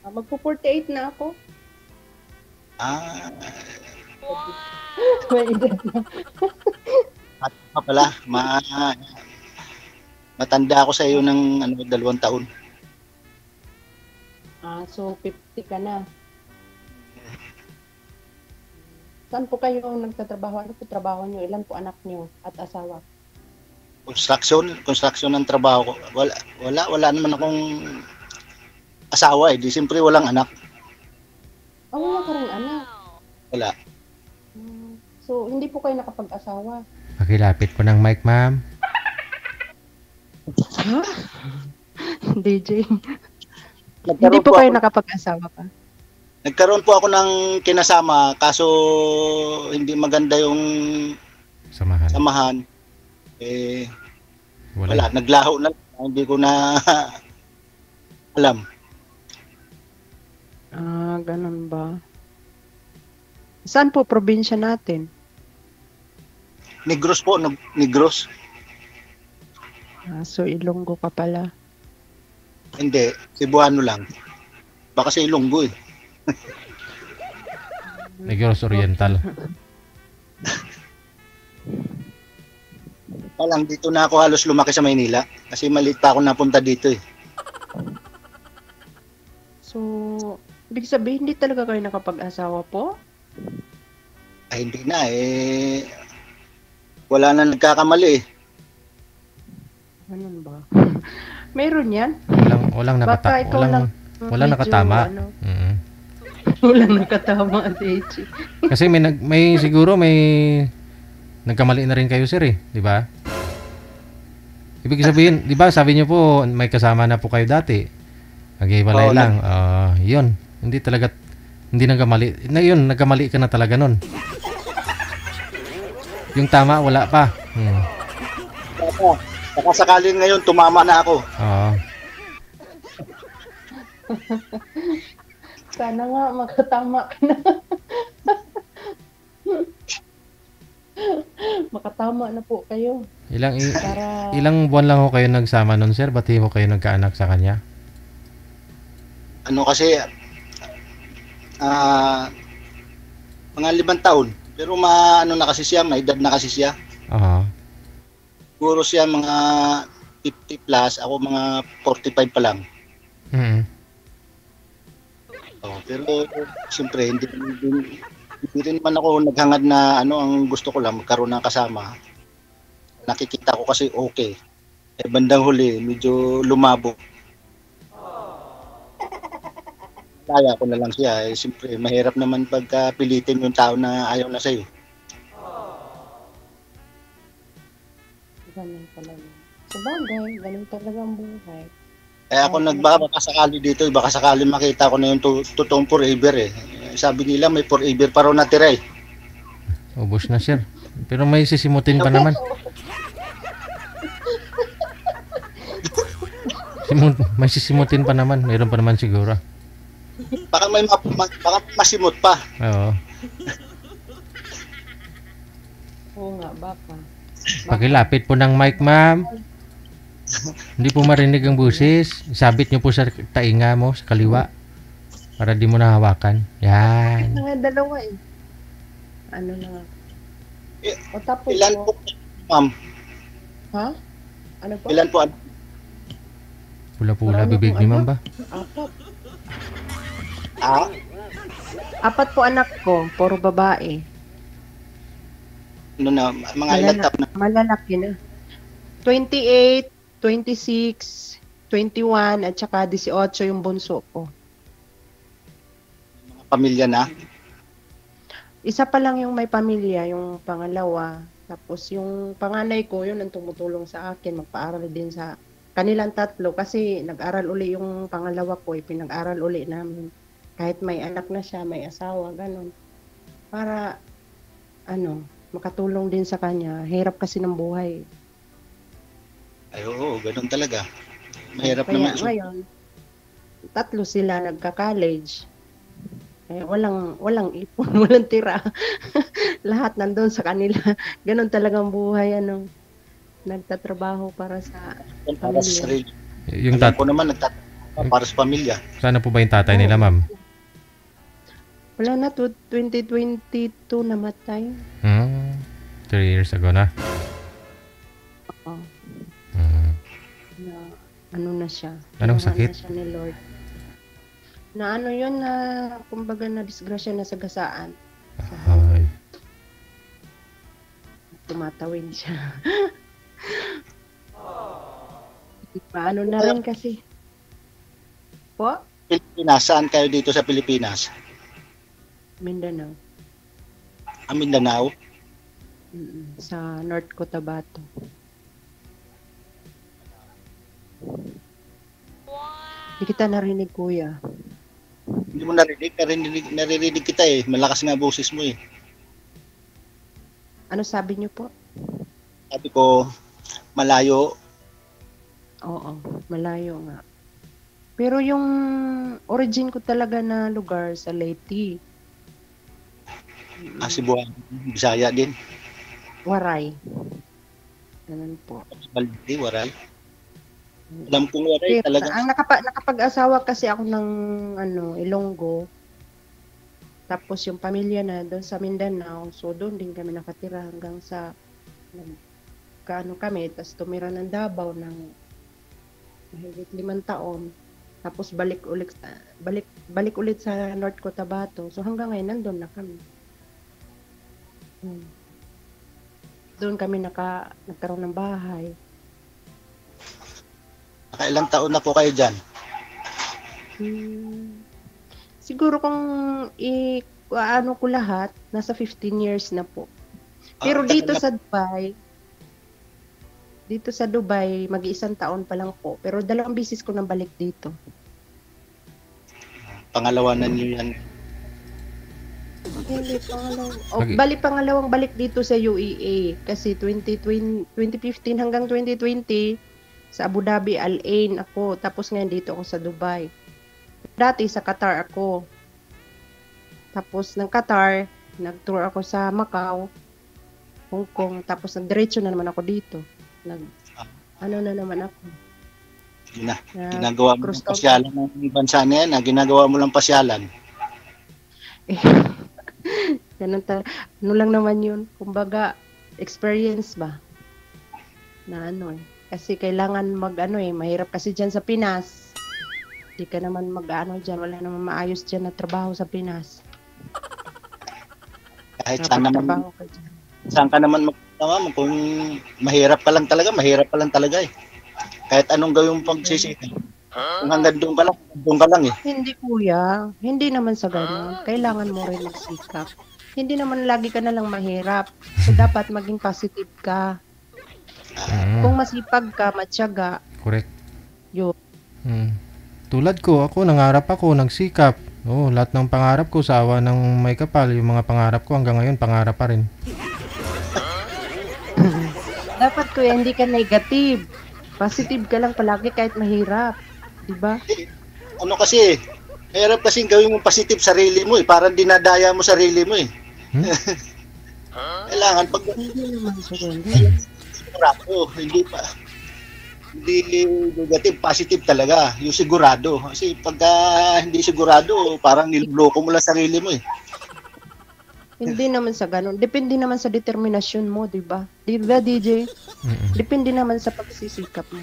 Magpo-48 na ako. Ah, May edad na. at pa pala, matanda ako sa iyo ng 2 taon. So 50 ka na. Saan po kayo nagtatrabaho? Ano po trabaho niyo? Ilan po anak niyo at asawa? Construction ang trabaho ko. Wala naman akong asawa eh. Di siyempre walang anak. Wala ka rin anak. Wala. So, hindi po kayo nakapag-asawa. Pakilapit po ng mic, ma'am. DJ. Hindi po kayo nakapag-asawa pa? Nagkaroon po ako ng kinasama kaso hindi maganda yung samahan. Wala. Naglaho na. Hindi ko na alam. Ganun ba? Saan po probinsya natin? Negros po. Negros. So, Ilonggo ka pala. Hindi. Cebuano lang. Baka sa Ilonggo eh. Negros Oriental. Palang dito na ako halos lumaki sa Maynila. Kasi maliit pa ako napunta dito eh. So, ibig sabihin, hindi talaga kayo nakapag-asawa po? Ay, hindi na eh. Wala na nagkakamali eh. Ganun ba? Meron yan? Walang nakatama. Walang nakatama, DJ. Kasi siguro may nagkamali na rin kayo, sir eh, di ba? Ibig sabihin, di ba, sabi niyo po may kasama na po kayo dati. Nag-iwalay lang. Yun. Hindi nagkamali. Nagkamali ka na talaga nun. Yung tama, wala pa. Baka sakaling ngayon, tumama na ako. Oo. Sana nga, makatama ka na. Makatama na po kayo. Ilang buwan lang ho kayo nagsama nun, sir? Ba't ho kayo nagkaanak sa kanya? Ano kasi, mga 5 taon. Pero na kasi siya, may edad na kasi siya. Siguro siya mga 50 plus, ako mga 45 pa lang. Pero siyempre, hindi rin naman ako naghangad na ang gusto ko lang, magkaroon ng kasama. Nakikita ko kasi okay. Bandang huli, medyo lumabo. Kaya ko na lang siya. Siyempre, mahirap naman pagka pilitin yung tao na ayaw na sa'yo. Ganun pala. Sabagay, ganun talaga ang buhay. Kaya ako baka sakali dito, baka sakali makita ko na yung totoong forever eh. Sabi nila may forever pa raw natira eh. Ubos na, sir. Pero may sisimutin pa naman. May sisimutin pa naman. Mayroon pa naman siguro. Baka masimot pa. Oo. Oo nga, baka. Pakilapit po ng mic, ma'am. Hindi po marinig ang busis. Sabit nyo po sa tainga mo, sa kaliwa. Para di mo nahawakan. Yan. Dalawa eh. Ano na? Tapos ilan po, ma'am? Ha? Ano po? Ilan po? Pula-pula bibig ni ma'am ba? 4. 4 po anak ko, puro babae. Mga ilan tap na? Malalaki na. 28, 26, 21, at saka 18 yung bunso ko. Mga pamilya na? Isa pa lang yung may pamilya, yung pangalawa. Tapos yung panganay ko, yun ang tumutulong sa akin, magpaaral din sa kanilang tatlo. Kasi nag-aral uli yung pangalawa ko, pinag-aral uli namin. Kahit may anak na siya, may asawa, ganun. Para, makatulong din sa kanya. Hirap kasi ng buhay. Ay, oo, ganun talaga. Mahirap Kaya naman. Ngayon, 3 sila nagka-college. Eh, walang ipon, walang tira. Lahat nandun sa kanila. Ganun talagang buhay, nagtatrabaho para sa pamilya. Yung Alam ko naman, para sa pamilya. Sana po ba yung tatay nila, ma'am? Wala na, 2022 namatay. 3 years ago na. Oo. Hmm. Na, ano na siya. Anong Kinuha sakit? na siya ni Lord. Na ano yun na, kumbaga na disgrasya na sagasaan. Ay. Tumatawid siya. Paano na rin kasi. Po? Pilipinas, saan kayo dito sa Pilipinas? Mindanao. Mindanao? Sa North Cotabato. Hindi kita narinig, kuya. Hindi mo naririnig kita eh. Malakas nga boses mo eh. Ano sabi niyo po? Sabi ko, malayo. Oo, malayo nga. Pero yung origin ko talaga na lugar sa Leyte. Cebuano, Bisaya din. Waray. Ganun po. Baldi, Waray. Alam kong Waray Pero, talaga. ang nakapag-asawa kasi ako ng Ilonggo. Tapos yung pamilya na doon sa Mindanao. So doon din kami nakatira hanggang sa kaano kami. Tapos tumira ng Davao ng mahigit 5 taon. Tapos balik ulit sa North Cotabato. So hanggang ngayon nandun na kami. Doon kami nagkaroon ng bahay. Nakailang taon na po kayo dyan? Siguro kung ano ko lahat, nasa 15 years na po. Pero dito sa Dubai, mag-1 taon pa lang po. Pero 2 beses ko nang balik dito. Pangalawa na niyo yan. Hindi, pangalawang balik dito sa UEA. Kasi 2015 hanggang 2020, sa Abu Dhabi, Al Ain ako. Tapos ngayon dito ako sa Dubai. Dati sa Qatar ako. Tapos ng Qatar, nag-tour ako sa Macau, Hong Kong. Tapos nagdiretso na naman ako dito. Ano na naman ako. Ginagawa mo lang pasyalan ng bansa na yan. Ginagawa mo lang pasyalan. Ganun ano lang naman yun. Kumbaga, experience ba? Na ano eh. Kasi kailangan mahirap kasi dyan sa Pinas. Hindi ka naman dyan. Wala naman maayos dyan na trabaho sa Pinas. Kahit saan ka naman magtrabaho, kung mahirap ka lang talaga eh. Kahit anong gawin mong pagsisikap. Kung hanggang doon ka lang eh. Hindi kuya, hindi naman sa gano'n. Kailangan mo rin magsikap. Hindi naman lagi ka na lang mahirap. So dapat maging positive ka. Kung masipag ka, matyaga. Correct. Yun. Tulad ko, nangarap ako, nagsikap. Lahat ng pangarap ko sa awa ng may kapal, yung mga pangarap ko hanggang ngayon, pangarap pa rin. Dapat kuya, hindi ka negative. Positive ka lang palagi kahit mahirap. Diba? Ano kasi, mahirap kasing gawin mong positive sarili mo eh. Parang dinadaya mo sarili mo eh. Kailangan pag Hindi naman sa ganun. sigurado, hindi negative, positive talaga. Yung sigurado. Kasi pagka hindi sigurado, parang niloloko mo lang sarili mo eh. Hindi naman sa ganun. Depende naman sa determinasyon mo, diba? Diba, DJ? Depende naman sa pagsisikap mo.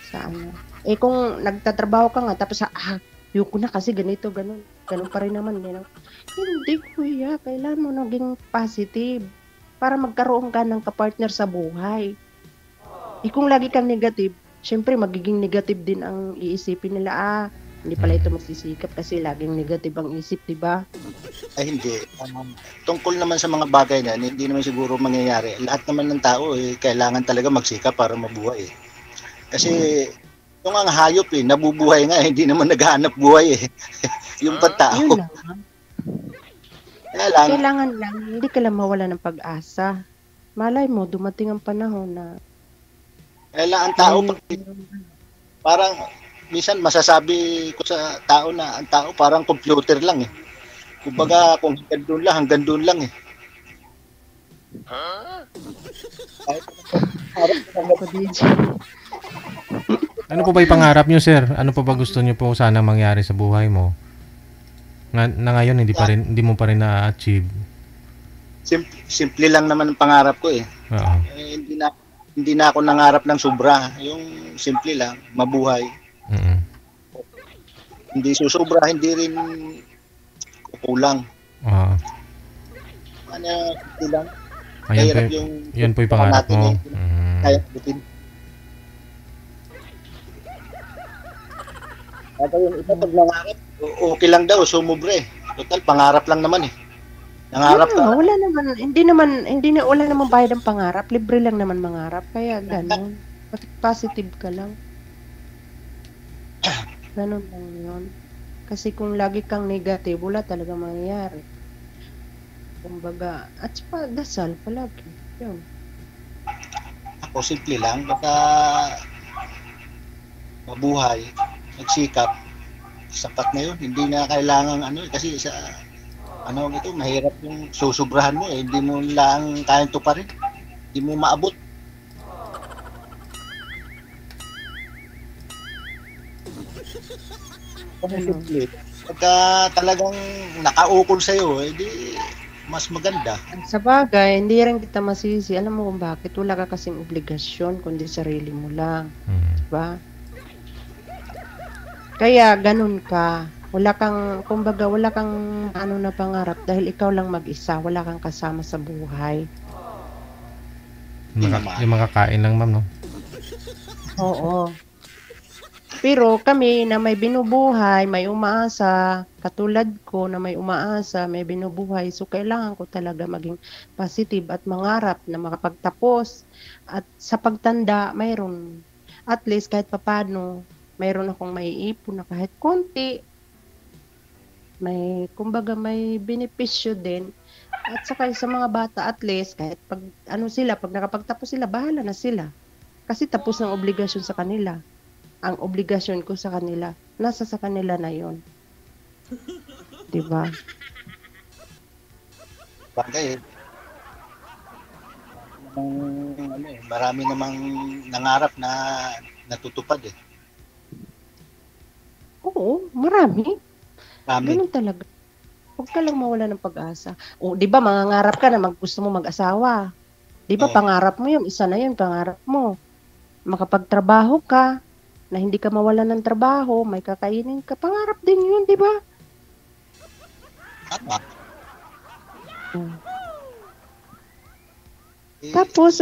Sa ano. Kung nagtatrabaho ka nga, tapos yun ko na kasi ganito, ganun. Ganun pa rin naman. Hindi, kuya. Kailangan mo naging positive para magkaroon ka ng kapartner sa buhay. Kung lagi kang negative, syempre magiging negative din ang iisipin nila. Hindi pala ito magsisikap kasi laging negative ang isip, diba? Ay hindi. Tungkol naman sa mga bagay na hindi naman siguro mangyayari. Lahat naman ng tao kailangan talaga magsikap para mabuhay eh. Kasi yung ang hayop nabubuhay nga hindi naman naghahanap buhay eh. Yung pagtao. Yun lang. Kailangan lang, hindi ka lang mawala ng pag-asa. Malay mo, dumating ang panahon na kailangan tao parang minsan masasabi ko sa tao na ang tao parang computer lang eh. Kumbaga kung hanggang doon lang eh. Ano po ba yung pangarap nyo, sir? Ano pa ba gusto nyo po sana mangyari sa buhay mo? Na ngayon hindi mo pa rin na-achieve. Simple lang naman ang pangarap ko eh. Oo. Hindi na ako nangarap ng sobra. Yung simple lang, mabuhay. Mm. Hindi susobra, hindi rin kukulang. Oo. Ano, simple lang. Ayan po, yan po yung pangarap mo. Kaya butin. At yung iba pag nangarap, okay lang daw, sumubre. Total, pangarap lang naman eh. Nangarap ka. Wala naman bayad ang pangarap. Libre lang naman mangarap. Kaya ganun. Positive ka lang. Ganun lang yun. Kasi kung lagi kang negative, wala talaga mangyayari. Kumbaga, at saka dasal palagi. Yun. Ako, simple lang. Basta mabuhay, magsikap, sapat na yun. Hindi na kailangan kasi sa ito, mahirap yung susubrahan mo eh. Hindi mo lang kayang tuparin. Hindi mo maabot. Simple. Pagka talagang nakaukol sa'yo, di mas maganda. Sa bagay, hindi rin kita masisi. Alam mo kung bakit? Wala ka kasing obligasyon, kundi sarili mo lang. Diba? Kaya ganun ka. Wala kang na pangarap dahil ikaw lang mag-isa. Wala kang kasama sa buhay. Yung makakain lang, ma'am, no? Oo. Pero kami na may binubuhay, may umaasa, katulad ko na may umaasa, may binubuhay, so kailangan ko talaga maging positive at mangarap na makapagtapos. At sa pagtanda, mayroon, at least kahit papano, mayroon akong maiipon na kahit konti. Kumbaga may benepisyo din. At saka sa mga bata, at least, kahit pag nakapagtapos sila, bahala na sila. Kasi tapos ng obligasyon sa kanila. Ang obligasyon ko sa kanila, nasa sa kanila na yon. Diba? Bagay marami namang nangarap na natutupad eh. Oo, marami. Ganun talaga. Huwag ka lang mawala ng pag-asa. O, di ba, mangangarap ka na gusto mo mag-asawa. Di ba, pangarap mo yun. Isa na yun, pangarap mo. Makapagtrabaho ka, na hindi ka mawala ng trabaho, may kakainin ka. Pangarap din yun, di ba? Tapos,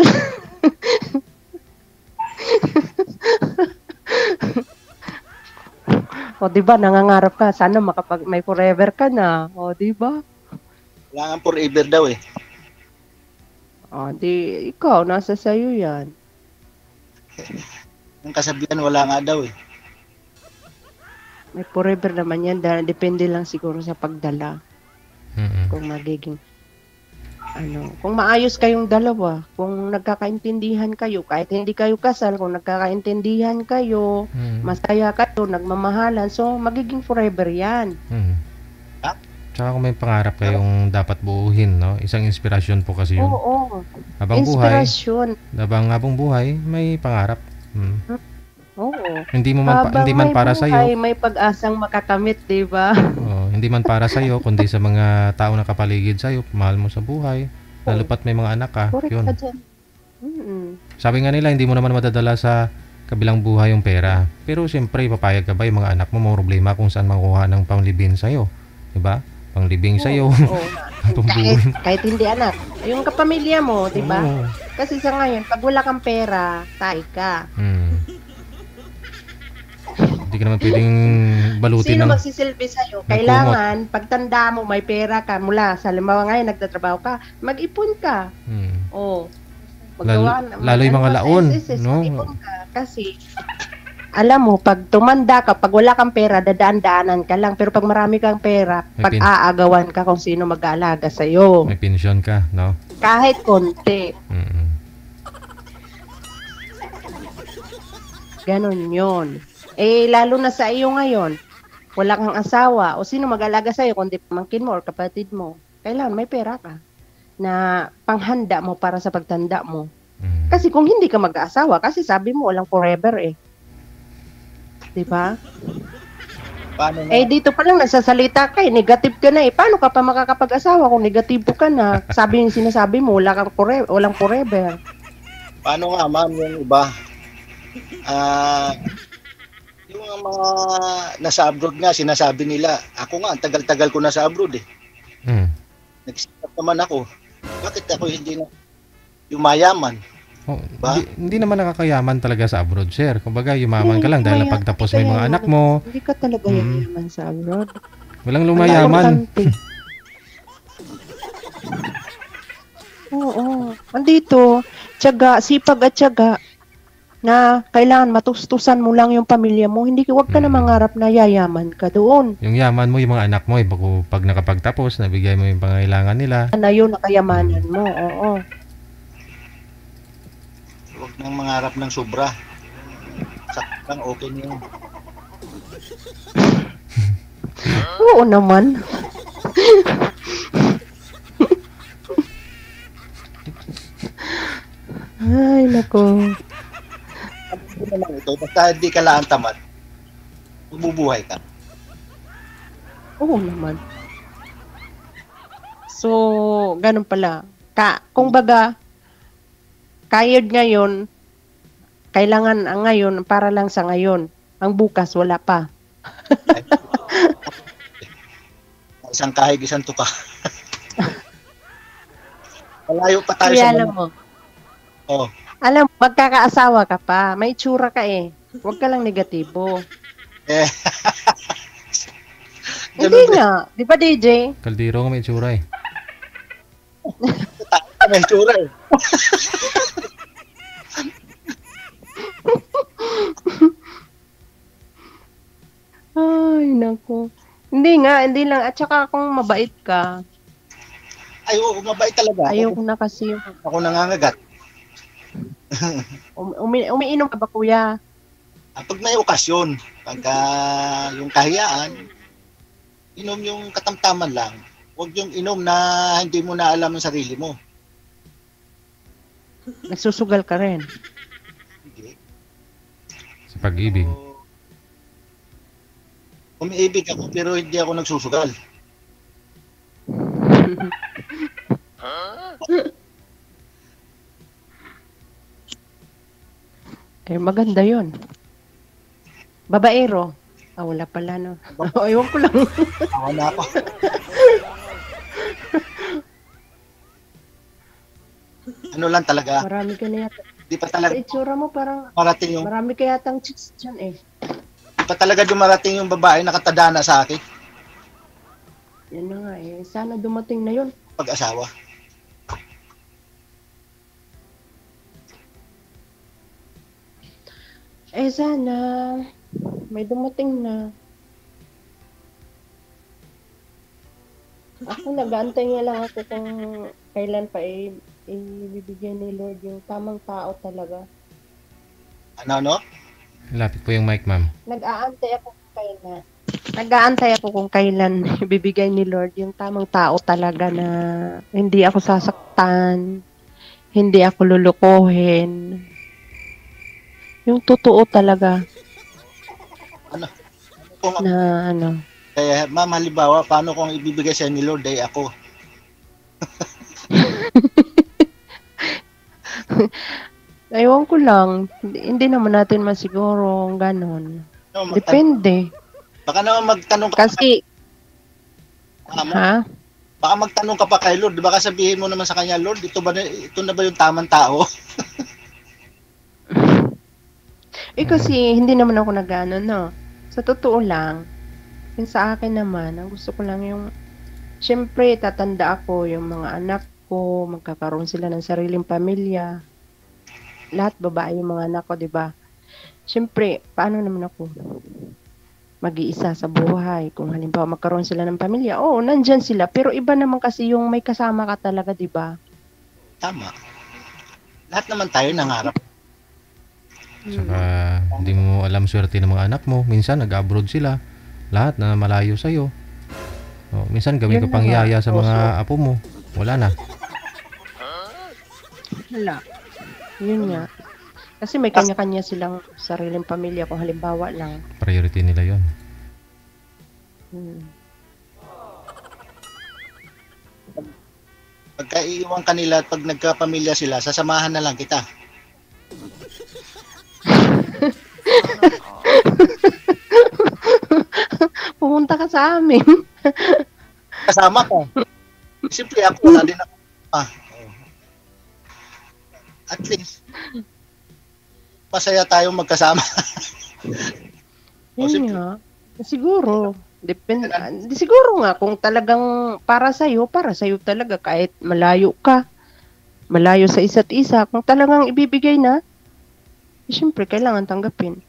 o, di ba, nangangarap ka. Sana may forever ka na. O, di ba? Kailangan forever daw eh. O, di, ikaw, nasa sayo yan. Ang kasabihan, wala nga daw eh. May forever naman yan. Depende lang siguro sa pagdala. Kung magiging, kung maayos kayong dalawa, kung nagkakaintindihan kayo, kahit hindi kayo kasal, kung nagkakaintindihan kayo, masaya kayo, nagmamahalan, so magiging forever yan. Tsaka kung may pangarap kayong dapat buuhin, no? Isang inspirasyon po kasi yun. Oo. Inspirasyon. Habang buhay, may pangarap. Oo. Hindi man para sa iyo. May pag-asang makakamit, 'di ba? Oo, hindi man para sa iyo kundi sa mga tao na kapaligid sa iyo, mahal mo sa buhay. Lalo pat may mga anak ka, yun. Sabi nga nila, hindi mo naman madadala sa kabilang buhay yung pera. Pero siyempre, papayag ka ba yung mga anak mo, may problema kung saan makuha ng panglibing sa iyo, 'di ba? Panglibing sa iyo. Kahit hindi anak, yung kapamilya mo, 'di ba? Kasi sa ngayon, pag wala kang pera, tayo ka. Hindi ka naman pwedeng balutin. Sino magsisilbi sa'yo? Kailangan, pagtanda mo, may pera ka mula. Sa halimbawa ngayon, nagtatrabaho ka, mag-ipon ka. Lalo yung mga laon. No? Mag-ipon ka. Kasi, alam mo, pag tumanda ka, pag wala kang pera, dadaan-daanan ka lang. Pero pag marami kang pera, pag-aagawan ka kung sino mag-aalaga sa'yo. May pensyon ka, no? Kahit konti. Ganon yun. Lalo na sa iyo ngayon, wala kang asawa, o sino mag-alaga sa'yo, kundi pamangkin mo or kapatid mo. Kailangan may pera ka na panghanda mo para sa pagtanda mo. Kasi kung hindi ka mag-aasawa, kasi sabi mo, walang forever eh. 'di ba? Paano nga? Eh dito pa lang nagsasalita ka, negative ka na eh. Paano ka pa makakapag-asawa kung negatibo ka na? Sabi yung sinasabi mo, walang forever. Paano nga, ma'am, yung iba? Yung mga nasa abroad nga, sinasabi nila, ako nga, ang tagal-tagal ko nasa abroad eh. Mm. Nag-start naman ako. Bakit ako hindi na yumayaman? Oh, Ba? hindi naman nakakayaman talaga sa abroad, sir. Kumbaga, yumaman ka lang dahil Maya- napagtapos mo yung mga anak mo. Hindi ka talaga yayaman sa abroad. Walang Ang lumayaman. importante. Oo. Andito, tiyaga, sipag at tiyaga na kailangan matustusan mo lang yung pamilya mo. Hindi, wag ka na mangarap na yayaman ka doon. Yung yaman mo, yung mga anak mo, pag nakapagtapos, nabigay mo yung pangailangan nila. Na yun na kayamanan mo. Oo. Huwag nang mangarap ng sobra. Sakit lang, okay na yun. Oo naman. Ay, nako. Ano naman ito, basta hindi ka lang tamad, mabubuhay ka. Oo naman. So, ganun pala. Kung baga, kayod ngayon, kailangan ang ngayon para lang sa ngayon. Ang bukas, wala pa. Isang kahig, isang tuka. Malayo pa tayo Kaya sa alam mga... mo, Oh, alam, magkakaasawa ka pa. May tsura ka eh. Huwag ka lang negatibo. eh. Hindi Ganun din. nga. Di ba, DJ? Kaldero nga may tsura eh. May tsura eh. Ay, nako. Hindi nga, hindi lang. At saka kung mabait ka, Ay, oo, mabait talaga. ayoko na kasi yung Ako nangangagat. umiinom ka ba, kuya? Pag may okasyon, pagka yung kahiyaan, inom yung katamtaman lang. Huwag yung inom na hindi mo na alam ang sarili mo. Nagsusugal ka rin. Hindi. Sa pag-ibig. Umiibig ako pero hindi ako nagsusugal. Eh, maganda yon. Babaero. Wala pala, no? Ewan ko lang. Ako na ako. Ano lang talaga, Marami ka na yata. di pa Sa talaga itsura mo, parang marating yung, marami ka yatang chicks dyan eh. di pa talaga dumarating yung babae na katadana sa akin, Yan na nga eh. Sana dumating na yun. pag-asawa. Eh, sana may dumating na. Ako nag-aantay nga lang ako kung kailan pa ibibigay ni Lord yung tamang tao talaga. Ano? Lapit po yung mic, ma'am. Nag-aantay ako kung kailan. Nag-aantay ako kung kailan ibibigay ni Lord yung tamang tao talaga na hindi ako sasaktan, hindi ako lulukohin. Yung totoo talaga Kung, na ano. kaya ma'am, halimbawa, paano kung ibibigay sa ni Lord ay ako? Ewan ko lang, hindi naman natin masiguro ganon. No, Depende. baka naman magtanong ka Kasi, ha? baka magtanong ka pa kay Lord, baka sabihin mo naman sa kanya, Lord, ito na ba yung tamang tao? Kasi hindi naman ako nag-ano, no. Sa totoo lang, yung sa akin naman, ang gusto ko lang yung, syempre, tatanda ako, yung mga anak ko, magkakaroon sila ng sariling pamilya. Lahat babae yung mga anak ko, di ba? Syempre, paano naman ako mag-iisa sa buhay? Kung halimbawa magkaroon sila ng pamilya, oo, nandyan sila. Pero iba naman kasi yung may kasama ka talaga, di ba? Tama. Lahat naman tayo nangarap. Saka hindi mo alam swerte ng mga anak mo. Minsan nag-abroad sila. Lahat na malayo sa'yo. Minsan gawin Yun ka pang na nga. yaya sa mga apo mo. Wala na. Wala. Yun nga. Kasi may kanya-kanya silang sariling pamilya kung halimbawa lang. Priority nila yon. Hmm. Pagka iiwan kanila at pag nagkapamilya sila, sasamahan na lang kita. Pumunta ka sa amin. Kasama ka. Siyempre ako, wala din ako. At least, masaya tayong magkasama. Yun Simple. nga. Siguro. Siguro nga kung talagang para sa'yo talaga kahit malayo ka. Malayo sa isa't isa. Kung talagang ibibigay na, siyempre kailangan tanggapin.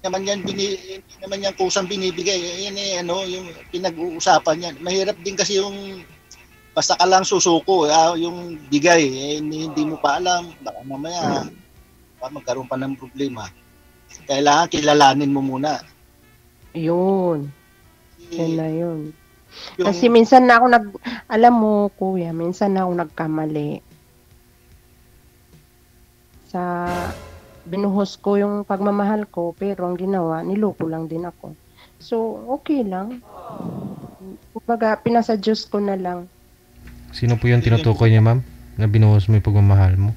Naman yan, hindi naman yan kusang binibigay. Yan yung pinag-uusapan yan. Mahirap din kasi yung basta ka lang susuko, yung bigay, hindi mo pa alam, baka mamaya magkaroon pa ng problema. Kailangan kilalanin mo muna. Yun. Yan na yun. Yung, Kasi minsan na ako alam mo kuya, minsan na ako nagkamali. Sa binuhos ko yung pagmamahal ko, pero ang ginawa, niloko lang din ako. So, okay lang. Kumbaga, pinasa Diyos ko na lang. Sino po yung tinutukoy niya, ma'am? Na binuhos mo yung pagmamahal mo?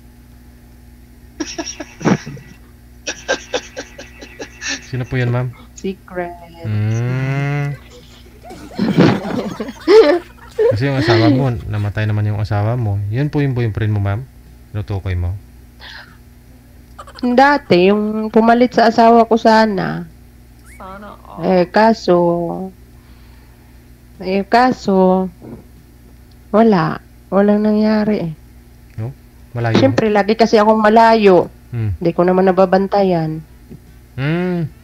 Sino po yan, ma'am? Secret. Kasi yung asawa mo, namatay naman yung asawa mo. Yun po yung boyfriend mo, ma'am? Tinutukoy mo? Dati, yung pumalit sa asawa ko sana. Kaso, walang nangyari eh. No? Malayo. Siyempre, lagi kasi akong malayo. Hmm. Hindi ko naman nababantayan.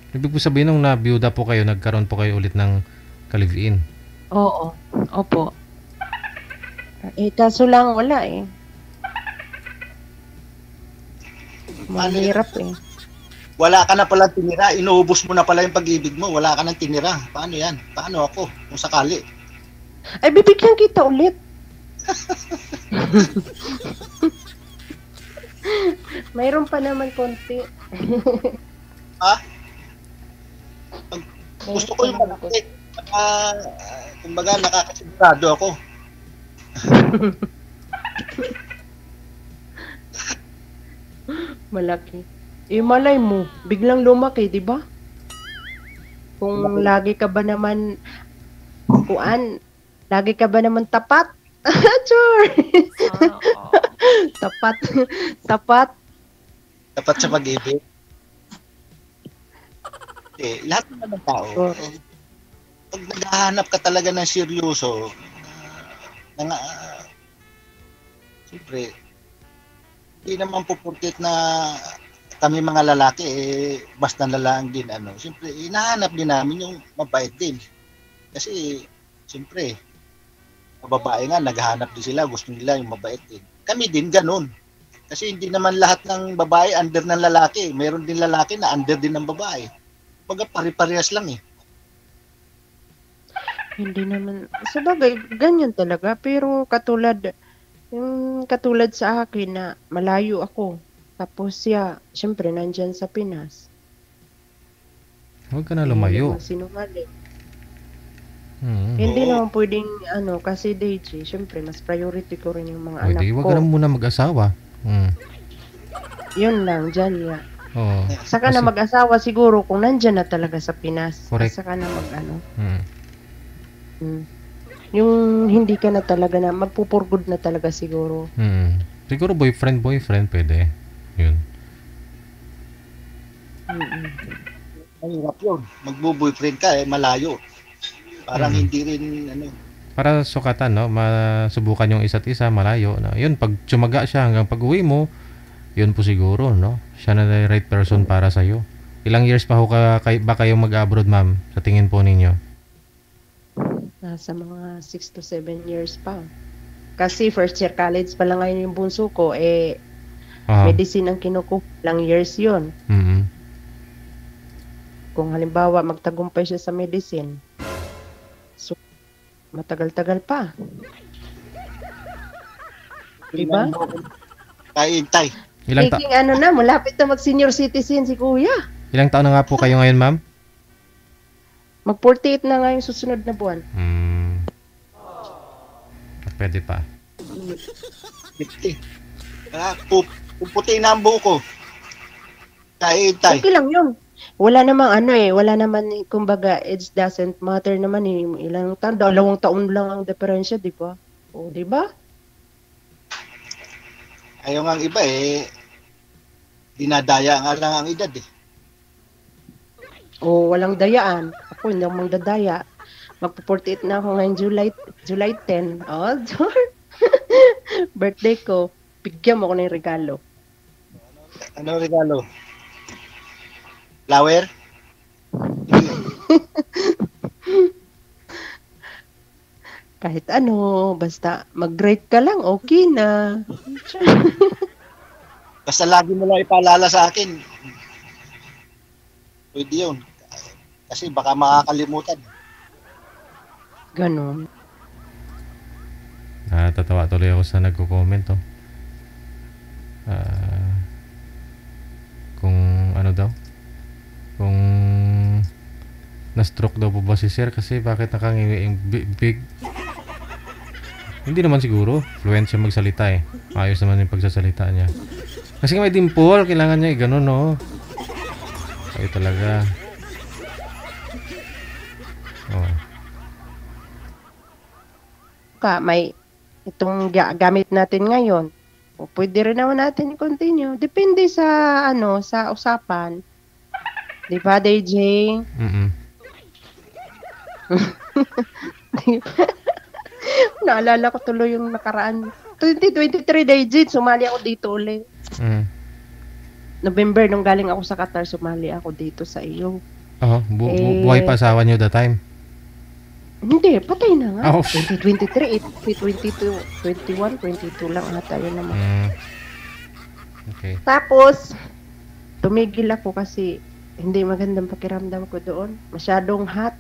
Ibig po sabihin nung nabiyuda po kayo, nagkaroon po kayo ulit ng ka-live-in. Oo. Opo. Kaso lang, wala eh. Mahirap eh. wala ka na pala tinira, inuubos mo na pala yung pag-ibig mo, wala ka nang tinira. Paano yan? Paano ako, kung sakali? Ay, bibigyan kita ulit. Mayroon pa naman konti. Ha? Gusto ko yung malaki. Kumbaga, nakakasigurado ako. Malaki. Eh, malay mo, biglang lumaki, di ba? Kung lagi ka ba naman, lagi ka ba naman tapat? Sure. Tapat. Tapat. Dapat sa pag-ibig. Lahat naman ng tao, pag naghahanap ka talaga ng seryoso, siyempre, hindi naman pupurtit na kami mga lalaki, basta lalang din. Siyempre, hinahanap din namin yung mabait din. Kasi, siyempre, babae nga, naghahanap din sila, gusto nila yung mabait din. Kami din, ganun. Kasi hindi naman lahat ng babae under ng lalaki. Meron din lalaki na under din ng babae. Baga pari-parehas lang eh. Hindi naman, sabagay, ganyan talaga. Pero katulad sa akin na malayo ako. Tapos siya, syempre, nandyan sa Pinas. Huwag ka na lumayo. Sinungaling. Hmm. Hindi naman pwedeng, kasi DJ, syempre, mas priority ko rin yung mga anak Pwede, ko. huwag ka na muna mag-asawa. Yun lang, dyan nga. Oo. Saka na mag-asawa siguro kung nandyan na talaga sa Pinas. Correct. Saka na yung hindi ka na talaga na, magpupurgod na talaga siguro. Siguro boyfriend, pwede. Yun. Mahirap yun. Magbo-boyfriend ka, malayo. Parang hindi rin, Para sukatan, no? Masubukan yung isa't isa, malayo. No? Yun, pag tsumaga siya hanggang pag-uwi mo, yun po siguro, no? Siya na the right person para sa'yo. Ilang years pa ho ba kayong mag-abroad, ma'am? Sa tingin po ninyo? Nasa mga 6 to 7 years pa. Kasi first year college pa lang ngayon yung bunso ko, medicine ang kinukuha. Ilang years yun. Kung halimbawa, magtagumpay siya sa medicine, so, matagal-tagal pa. Diba? Kaintay. Speaking ano na, malapit na mag-senior citizen si kuya. Ilang taon na nga po kayo ngayon, ma'am? Mag-48 na nga yung susunod na buwan. Pwede pa. 50. Puputi na ang buhok ko. Kaintay. Okay lang yun. Wala namang wala naman kumbaga age doesn't matter naman ilang taon, 2 taon lang ang diferensya, di ba? O, di ba? Ayaw nga ang iba dinadaya nga lang ang edad eh. O, walang dayaan. Ako hindi ako magdadaya. Magpo-48 na ako ngayong July 10. Oh, birthday ko. Bigyan mo ko ng regalo. Ano regalo? Flower? Kahit ano, basta mag-rate ka lang, okay na. Basta lagi mo lang ipaalala sa akin. Pwede yun. Kasi baka makakalimutan. Ganon. Natatawa tuloy ako sa nagko-comment, oh. Kung ano daw? Kung na-stroke daw po ba si Sir kasi bakit nakangiwi yung big? Hindi naman siguro. Fluent siya magsalita eh. Ayos naman yung pagsasalita niya. Kasi may dimple, kailangan niya ganun, no? Ay talaga. Oh. May itong gamit natin ngayon. O pwede rin naman natin i-continue. Depende sa sa usapan. Di ba, DJ? Naalala ko tuloy yung nakaraan. 2023 DJ, sumali ako dito ulit. November, nung galing ako sa Qatar, sumali ako dito sa iyo. Buhay pa asawa niyo that time? Hindi, patay na nga. 2023, 2022, 21, 22 lang ata yun naman. Okay. Tapos, tumigil ako kasi hindi magandang pakiramdam ko doon. Masyadong hot.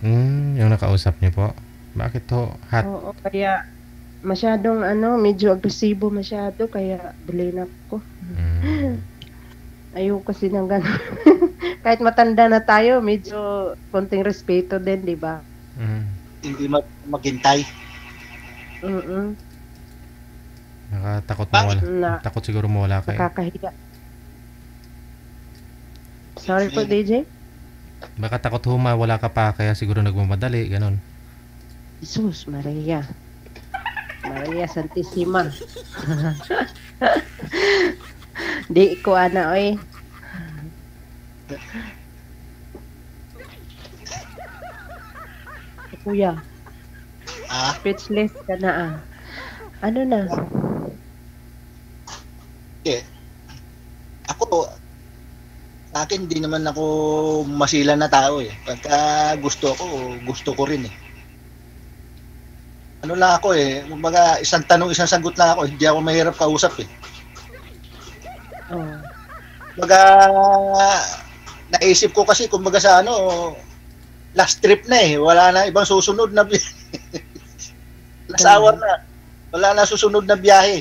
Yung nakausap niyo po. Bakit to hot? Oo, kaya masyadong medyo agresibo masyado, kaya delay na ako. Ayoko kasi ng gano'n. Kahit matanda na tayo, medyo konting respeto din, di ba? Hindi maghintay. Nakatakot mawala. Takot siguro mawala kayo. Nakakahiya. Sorry po, DJ. Baka takot wala ka pa kaya siguro nagmamadali, ganon. Jesus Maria. Maria Santissima. Di ko oy. Kuya. Speechless ka na Ano na? Ako, sa akin, di naman ako masila na tao eh. Pagka gusto ko rin eh. Ano lang ako eh, kumbaga isang tanong, isang sagot lang ako, hindi ako mahirap kausap eh. Kumbaga, naisip ko kasi, kumbaga sa last trip na eh, wala na ibang susunod na biyahe. Last hour na, wala na susunod na biyahe.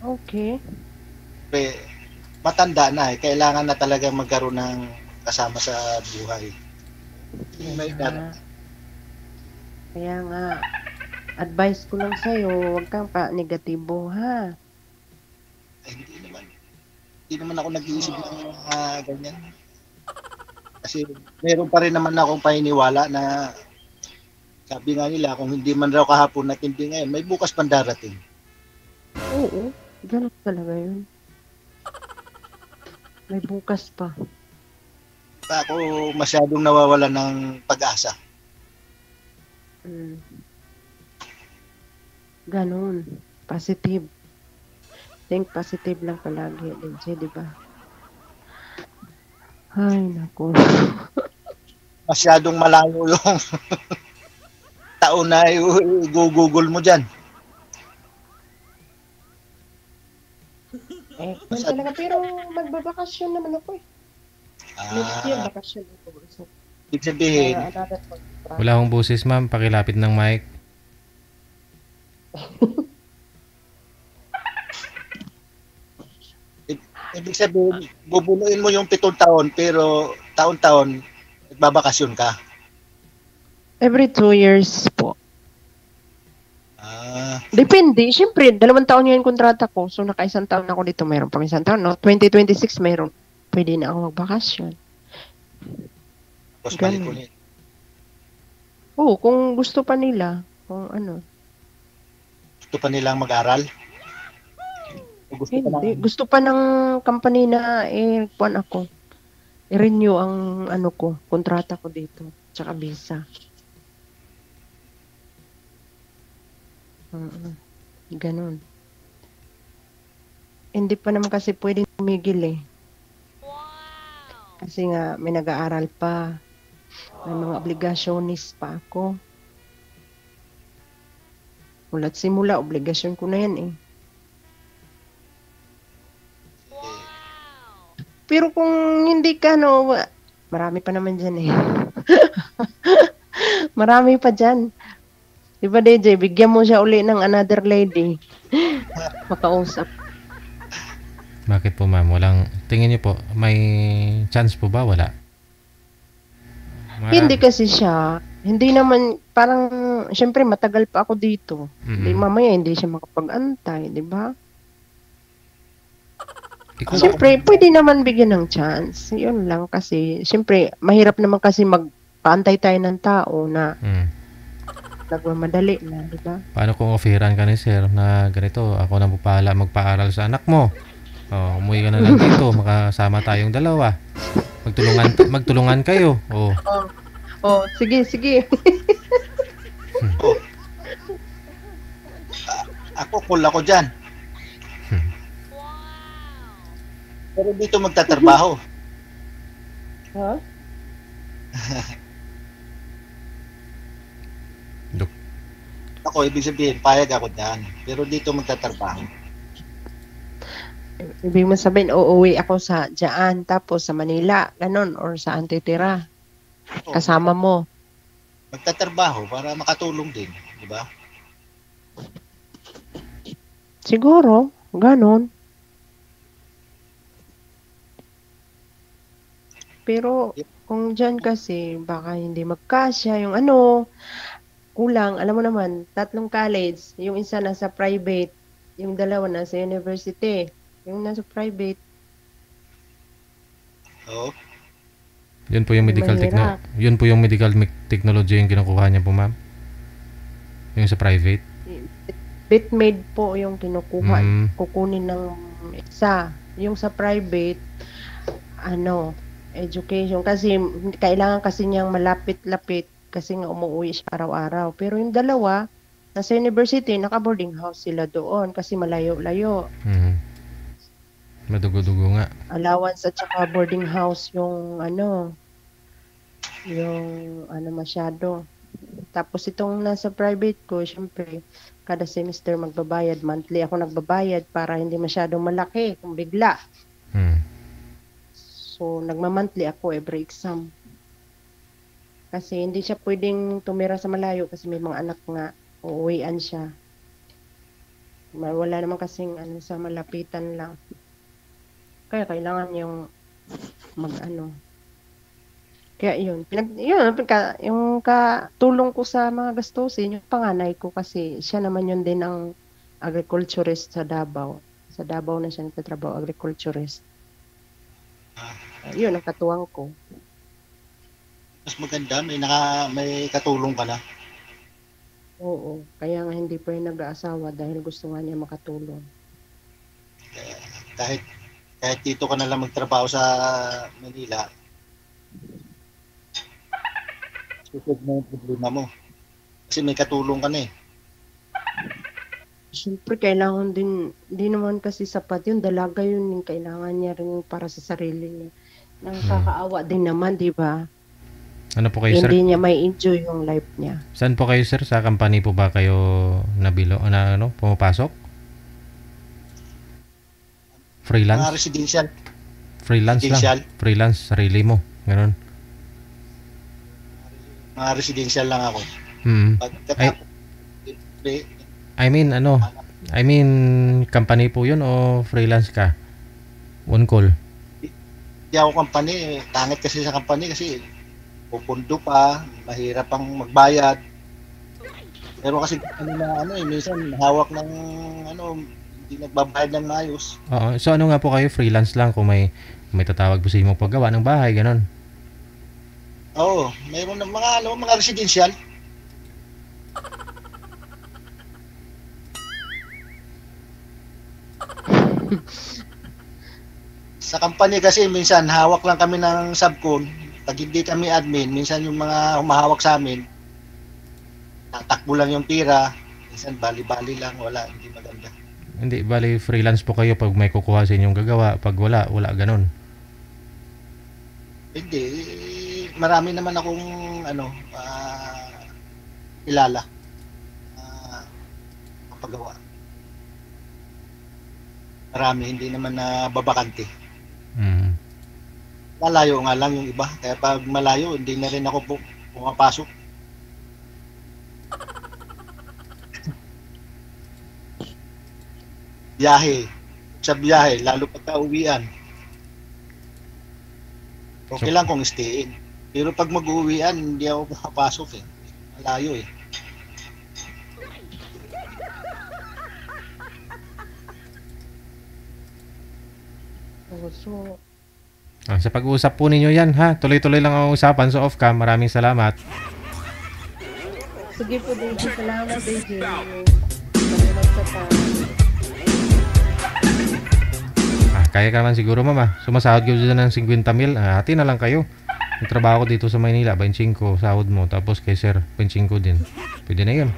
Okay. Matanda na eh, kailangan na talaga magkaroon ng kasama sa buhay. Kaya nga, advice ko lang sa'yo, huwag kang pa-negatibo, ha? Hindi naman ako nag-iisip ng ganyan. Kasi meron pa rin naman akong paniniwala na sabi nga nila, kung hindi man raw kahapon at hindi ngayon, may bukas pang darating. Oo, ganun talaga yun. May bukas pa. Ako masyadong nawawala ng pag-asa. Ganun. Positive. Think positive lang palagi, DJ, di ba? Ay, naku. Masyadong malayo yung taon na i-google mo dyan. Talaga, pero magbabakasyon naman ako eh. Next year, bakasyon ako. So, ibig sabihin, wala akong boses, ma'am. Pakilapit ng mic. Ibig sabihin, bubunuin mo yung 7 taon, pero taon-taon, nagbabakasyon ka. Every 2 years po. Ah, Depende. Siyempre, 2 taon yun yung kontrata ko. So, naka-1 taon ako dito. Mayroon pang 1 taon, no? 2026, mayroon. Pwede na ako magbakasyon. tapos Ganun. balik ulit. Oo, kung gusto pa nila. Kung ano. Gusto pa nilang mag-aral? O gusto pa Hindi. lang, Gusto pa ng company na, kuwan ako. I-renew ang, ko, kontrata ko dito. Tsaka visa. Ganun. Hindi pa naman kasi pwedeng tumigil eh. Kasi nga, may nag-aaral pa. May mga obligasyonis pa ako. Mula't simula, obligasyon ko na yan eh. Pero kung hindi ka, no, marami pa naman dyan eh. Marami pa dyan. Diba, DJ, bigyan mo siya uli ng another lady. Makausap. Bakit po ma'am? Walang, tingin niyo po, may chance po ba? Wala. Hindi kasi siya. Hindi naman, parang, syempre, matagal pa ako dito. Di, mamaya, hindi siya makapag-antay, di ba? Siyempre, pwede naman bigyan ng chance. Yun lang kasi, siyempre, mahirap naman kasi magpaantay tayo ng tao na nagmamadali na, di ba? Paano kung offeran ka ni sir na ganito, ako na pupala magpaaral sa anak mo? Oh, umuwi ka na lang dito, makasama tayong dalawa. Magtulungan kayo. Oh. Oh, sige. ako cool ako dyan. Pero dito magtatrabaho. Ha? Ako, ibig sabihin, payag ako dyan. Pero dito magtatrabaho. Ibig mo sabihin, uuwi ako sa dyan, tapos sa Manila, ganun, or saan titira. Kasama mo. Magtatrabaho para makatulong din, di ba? Siguro, ganun. Pero, kung dyan kasi, baka hindi magkasya, yung kulang, alam mo naman, 3 college, yung isa nasa private, yung 2 nasa university, yung nasa private. Oo. Yun po yung medical technology yung kinukuha niya po ma'am? Yung sa private? Bitmade po yung kinukuha, kukunin ng isa. Yung sa private, education. Kasi kailangan kasi niyang malapit-lapit kasi nga umuwi siya araw-araw. Pero yung 2, nasa university, naka-boarding house sila doon kasi malayo-layo. Madugo-dugo nga. Allowance at saka boarding house yung masyado. Tapos itong nasa private ko, syempre, kada semester magbabayad. Monthly ako nagbabayad para hindi masyadong malaki kung bigla. So, nagma-monthly ako every exam. Kasi hindi siya pwedeng tumira sa malayo kasi may mga anak nga, uuwian siya. Wala naman kasing sa malapitan lang. Kaya kailangan yung Kaya yun, yung katulong ko sa mga gastusin, yung panganay ko kasi siya naman yun din ang agriculturist sa Davao. Sa Davao na siya nagtatrabaho, agriculturist. Yun ang katuwang ko. Mas maganda, may katulong ka na. Oo, kaya nga hindi pa rin nag-aasawa dahil gusto nga niya makatulong. Kahit dito ka na lang magtrabaho sa Manila, susod mo yung problema mo. Kasi may katulong ka na eh. Siyempre, kailangan din, hindi naman kasi sapat yun, dalaga yun, yung kailangan niya rin para sa sarili niya. Nakakaawa din naman, di ba? Ano po kayo, sir? Hindi niya may enjoy yung life niya. Saan po kayo, sir? Sa company po ba kayo pumapasok? Freelance? Mga residential. Freelance lang? Freelance, sarili mo. Ganun. Mga residential lang ako. I mean, company po yun o freelance ka? On call. Hindi ako company, tangit kasi sa company kasi pupundo pa, mahirap pang magbayad. Pero kasi ano na ano minsan hawak ng ano, hindi nagbabayad ng maayos. Oo. So ano nga po kayo, freelance lang kung may tatawag po sa inyo paggawa ng bahay, ganun. Oo, mayroon ng mga residential. Sa company kasi minsan hawak lang kami ng subcon. Pag hindi kami admin, minsan yung mga humahawak sa amin, tatakbo lang yung tira. Minsan bali-bali lang, wala, hindi maganda. Hindi, bali freelance po kayo pag may kukuha sa inyong gagawa. Pag wala, ganun. Hindi, marami naman akong kilala kapagawa. Marami, hindi naman na babakante. Mm. Malayo nga lang yung iba. Kaya pag malayo, hindi na rin ako pumapasok. Biyahe. Sa biyahe, lalo pagka uwian. Okay lang kung stayin. Pero pag mag-uwian, hindi ako pumapasok eh. Malayo eh. So, Sa pag-uusap po ninyo yan, ha? Tuloy-tuloy lang ang usapan sa off-cam. Maraming salamat. sige po, DJ. Salamat, DJ. Salamat sa Kaya ka naman siguro, mama. Sumasahod ko dyan ng 50 mil. Hati na lang kayo. May trabaho ko dito sa Maynila, 25 sahod mo. Tapos kay sir, 25 din. Pwede na yun.